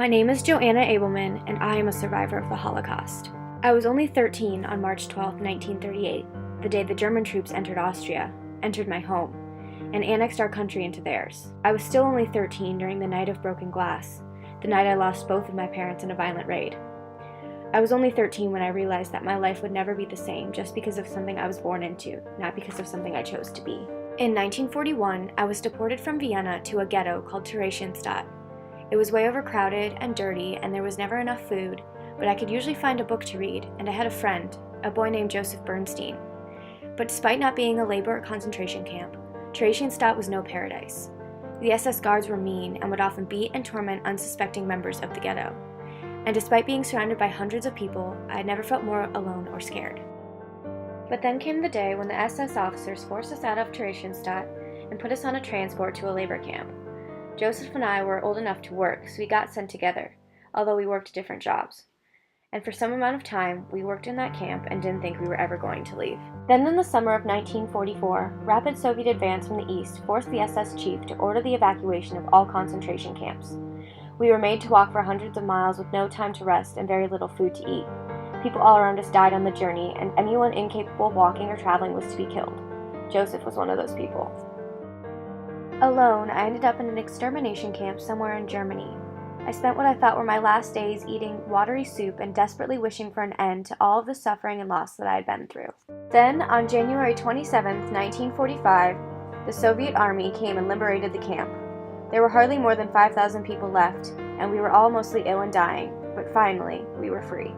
My name is Johanna Abelman, and I am a survivor of the Holocaust. I was only 13 on March 12, 1938, the day the German troops entered Austria, entered my home, and annexed our country into theirs. I was still only 13 during the night of broken glass, the night I lost both of my parents in a violent raid. I was only 13 when I realized that my life would never be the same just because of something I was born into, not because of something I chose to be. In 1941, I was deported from Vienna to a ghetto called Theresienstadt. It was way overcrowded and dirty, and there was never enough food, but I could usually find a book to read, and I had a friend, a boy named Joseph Bernstein. But despite not being a labor or concentration camp, Theresienstadt was no paradise. The SS guards were mean and would often beat and torment unsuspecting members of the ghetto. And despite being surrounded by hundreds of people, I had never felt more alone or scared. But then came the day when the SS officers forced us out of Theresienstadt and put us on a transport to a labor camp. Joseph and I were old enough to work, so we got sent together, although we worked different jobs. And for some amount of time, we worked in that camp and didn't think we were ever going to leave. Then in the summer of 1944, rapid Soviet advance from the east forced the SS chief to order the evacuation of all concentration camps. We were made to walk for hundreds of miles with no time to rest and very little food to eat. People all around us died on the journey, and anyone incapable of walking or traveling was to be killed. Joseph was one of those people. Alone, I ended up in an extermination camp somewhere in Germany. I spent what I thought were my last days eating watery soup and desperately wishing for an end to all of the suffering and loss that I had been through. Then, on January 27, 1945, the Soviet army came and liberated the camp. There were hardly more than 5,000 people left, and we were all mostly ill and dying, but finally, we were free.